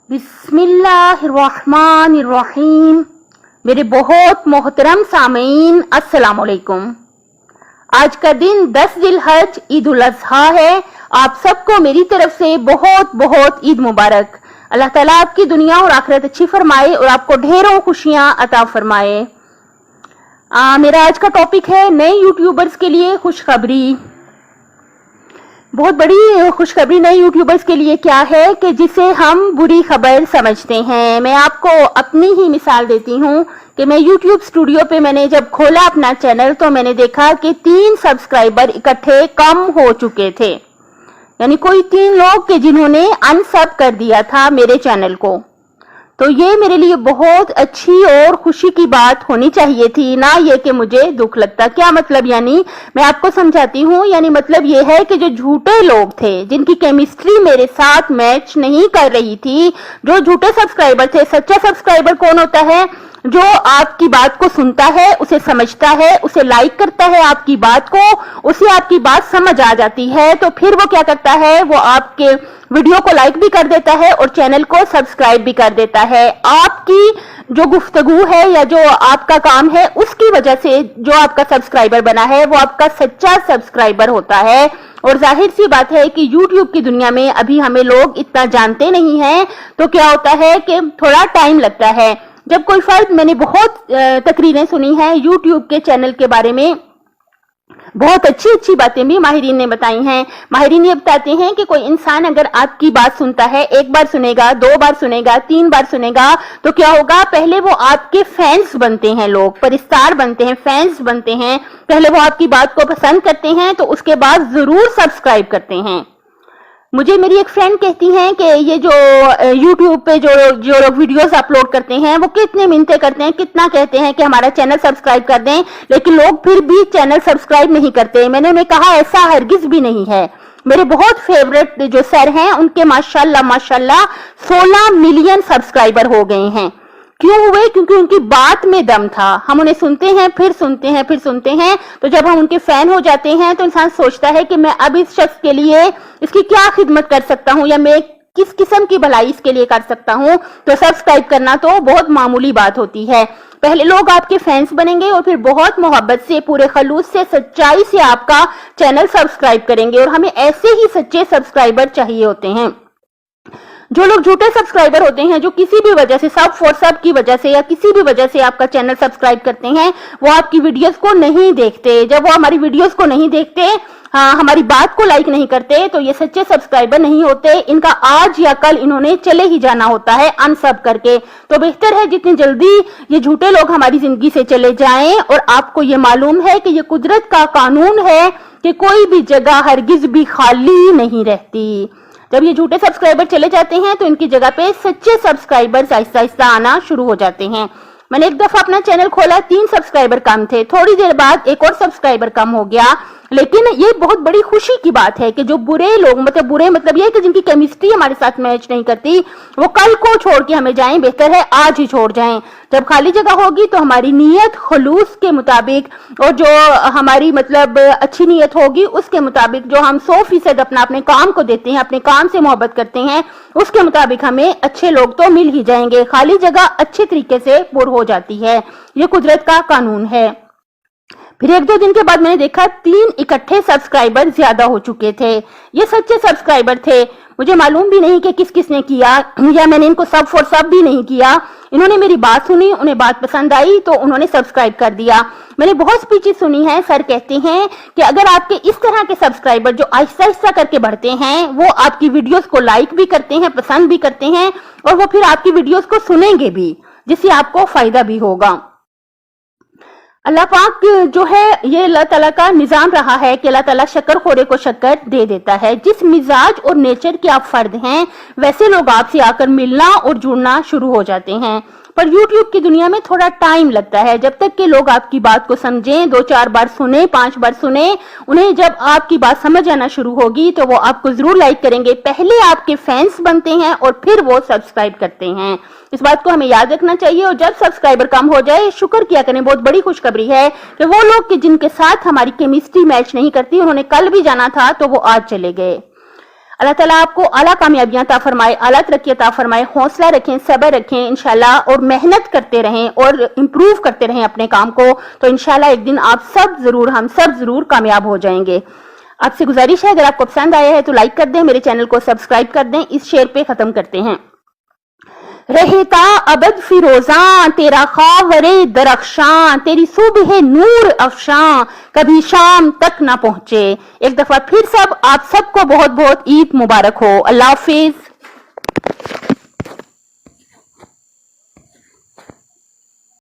बिस्मिल्लाहिर्रहमानिर्रहीम। मेरे बहुत मोहतरम सामीन, अस्सलाम वालेकुम। आज का दिन 10 जिलहज ईद उल अज़हा है। आप सबको मेरी तरफ से बहुत बहुत ईद मुबारक। अल्लाह ताला आपकी दुनिया और आखिरत अच्छी फरमाए और आपको ढेरों खुशियां अता फरमाए। मेरा आज का टॉपिक है नए यूट्यूबर्स के लिए खुशखबरी। बहुत बड़ी खुशखबरी नए यूट्यूबर्स के लिए क्या है कि जिसे हम बुरी खबर समझते हैं। मैं आपको अपनी ही मिसाल देती हूँ कि मैं YouTube स्टूडियो पे मैंने जब खोला अपना चैनल तो मैंने देखा कि 3 सब्सक्राइबर इकट्ठे कम हो चुके थे, यानी कोई 3 लोग के जिन्होंने अनसब कर दिया था मेरे चैनल को। तो ये मेरे लिए बहुत अच्छी और खुशी की बात होनी चाहिए थी, ना ये कि मुझे दुख लगता। क्या मतलब, यानी मैं आपको समझाती हूँ। यानी मतलब ये है कि जो झूठे लोग थे, जिनकी केमिस्ट्री मेरे साथ मैच नहीं कर रही थी, जो झूठे सब्सक्राइबर थे। सच्चा सब्सक्राइबर कौन होता है? जो आपकी बात को सुनता है, उसे समझता है, उसे लाइक करता है आपकी बात को, उसे आपकी बात समझ आ जाती है, तो फिर वो क्या करता है, वो आपके वीडियो को लाइक भी कर देता है और चैनल को सब्सक्राइब भी कर देता है। आपकी जो गुफ्तगू है या जो आपका काम है, उसकी वजह से जो आपका सब्सक्राइबर बना है वो आपका सच्चा सब्सक्राइबर होता है। और जाहिर सी बात है कि YouTube की दुनिया में अभी हमें लोग इतना जानते नहीं हैं, तो क्या होता है कि थोड़ा टाइम लगता है। जब कोई फर्द, मैंने बहुत तकरीरें सुनी हैं YouTube के चैनल के बारे में, बहुत अच्छी अच्छी बातें भी माहिरीन ने बताई हैं। माहिरीन ये बताते हैं कि कोई इंसान अगर आपकी बात सुनता है, 1 बार सुनेगा, 2 बार सुनेगा, 3 बार सुनेगा, तो क्या होगा, पहले वो आपके फैंस बनते हैं, लोग परिस्तार बनते हैं, फैंस बनते हैं। पहले वो आपकी बात को पसंद करते हैं, तो उसके बाद जरूर सब्सक्राइब करते हैं। मुझे मेरी एक फ्रेंड कहती हैं कि ये जो YouTube पे जो लोग वीडियोस अपलोड करते हैं, वो कितने मिन्नतें करते हैं, कितना कहते हैं कि हमारा चैनल सब्सक्राइब कर दें, लेकिन लोग फिर भी चैनल सब्सक्राइब नहीं करते। मैंने उन्हें कहा ऐसा हरगिज भी नहीं है। मेरे बहुत फेवरेट जो सर हैं, उनके माशाल्लाह माशाल्लाह 16 मिलियन सब्सक्राइबर हो गए हैं। क्यों हुए? क्योंकि उनकी बात में दम था। हम उन्हें सुनते हैं, फिर सुनते हैं, फिर सुनते हैं, तो जब हम उनके फैन हो जाते हैं तो इंसान सोचता है कि मैं अब इस शख्स के लिए इसकी क्या खिदमत कर सकता हूं, या मैं किस किस्म की भलाई इसके लिए कर सकता हूं। तो सब्सक्राइब करना तो बहुत मामूली बात होती है। पहले लोग आपके फैंस बनेंगे और फिर बहुत मोहब्बत से, पूरे खलूस से, सच्चाई से आपका चैनल सब्सक्राइब करेंगे। और हमें ऐसे ही सच्चे सब्सक्राइबर चाहिए होते हैं। जो लोग झूठे सब्सक्राइबर होते हैं, जो किसी भी वजह से, सब फॉर सब की वजह से या किसी भी वजह से आपका चैनल सब्सक्राइब करते हैं, वो आपकी वीडियोस को नहीं देखते। जब वो हमारी वीडियोस को नहीं देखते, हमारी बात को लाइक नहीं करते, तो ये सच्चे सब्सक्राइबर नहीं होते। इनका आज या कल इन्होंने चले ही जाना होता है अनसब करके। तो बेहतर है जितनी जल्दी ये झूठे लोग हमारी जिंदगी से चले जाएं। और आपको ये मालूम है कि ये कुदरत का कानून है कि कोई भी जगह हरगिज भी खाली नहीं रहती। जब ये झूठे सब्सक्राइबर चले जाते हैं तो इनकी जगह पे सच्चे सब्सक्राइबर्स आहिस्ता आहिस्ता आना शुरू हो जाते हैं। मैंने एक दफा अपना चैनल खोला, 3 सब्सक्राइबर कम थे, थोड़ी देर बाद एक और सब्सक्राइबर कम हो गया। लेकिन ये बहुत बड़ी खुशी की बात है कि जो बुरे लोग, मतलब बुरे मतलब ये कि जिनकी केमिस्ट्री हमारे साथ मैच नहीं करती, वो कल को छोड़ के हमें जाएं, बेहतर है आज ही छोड़ जाएं। जब खाली जगह होगी तो हमारी नीयत खुलूस के मुताबिक और जो हमारी मतलब अच्छी नीयत होगी उसके मुताबिक, जो हम 100% अपने काम को देते हैं, अपने काम से मोहब्बत करते हैं, उसके मुताबिक हमें अच्छे लोग तो मिल ही जाएंगे। खाली जगह अच्छे तरीके से पुर हो जाती है, ये कुदरत का कानून है। फिर 1-2 दिन के बाद मैंने देखा 3 इकट्ठे सब्सक्राइबर ज्यादा हो चुके थे। ये सच्चे सब्सक्राइबर थे। मुझे मालूम भी नहीं कि किस किसने किया, या मैंने इनको सब फॉर सब भी नहीं किया। इन्होंने मेरी बात सुनी, उन्हें बात पसंद आई तो उन्होंने सब्सक्राइब कर दिया। मैंने बहुत स्पीचेस सुनी है, सर कहते हैं कि अगर आपके इस तरह के सब्सक्राइबर जो आहिस्ता आहिस्ता करके बढ़ते हैं, वो आपकी वीडियोस को लाइक भी करते हैं, पसंद भी करते हैं, और वो फिर आपकी वीडियोस को सुनेंगे भी, जिससे आपको फायदा भी होगा। अल्लाह पाक जो है, ये अल्लाह ताला का निजाम रहा है कि अल्लाह ताला शक्करखोरे को शक्कर दे देता है। जिस मिजाज और नेचर के आप फर्द हैं, वैसे लोग आपसे आकर मिलना और जुड़ना शुरू हो जाते हैं। पर YouTube की दुनिया में थोड़ा टाइम लगता है, जब तक कि लोग आपकी बात को समझें, 2-4 बार सुने, 5 बार सुने। उन्हें जब आपकी बात समझ आना शुरू होगी तो वो आपको जरूर लाइक करेंगे। पहले आपके फैंस बनते हैं और फिर वो सब्सक्राइब करते हैं। इस बात को हमें याद रखना चाहिए। और जब सब्सक्राइबर कम हो जाए, शुक्र किया करें। बहुत बड़ी खुशखबरी है कि वो लोग कि जिनके साथ हमारी केमिस्ट्री मैच नहीं करती, उन्होंने कल भी जाना था तो वो आज चले गए। اللہ ताला आपको आला कामयाबियां अता फरमाए, आला तरक्की अता फरमाए, हौसला रखें, सब्र रखें इंशाल्लाह, और मेहनत करते रहें और इम्प्रूव करते रहें अपने काम को, तो इंशाल्लाह एक दिन आप सब जरूर, हम सब जरूर कामयाब हो जाएंगे। आपसे गुजारिश है, अगर आपको पसंद आया है तो लाइक कर दें, मेरे चैनल को सब्सक्राइब कर दें। इस शेर पे खत्म करते हैं। रहता अबद फिरोजा तेरा खावरे दरख्शां, तेरी सुबह नूर अफशां, कभी शाम तक ना पहुंचे। एक दफा फिर सब आप सबको बहुत बहुत ईद मुबारक हो। अल्लाह हाफिज।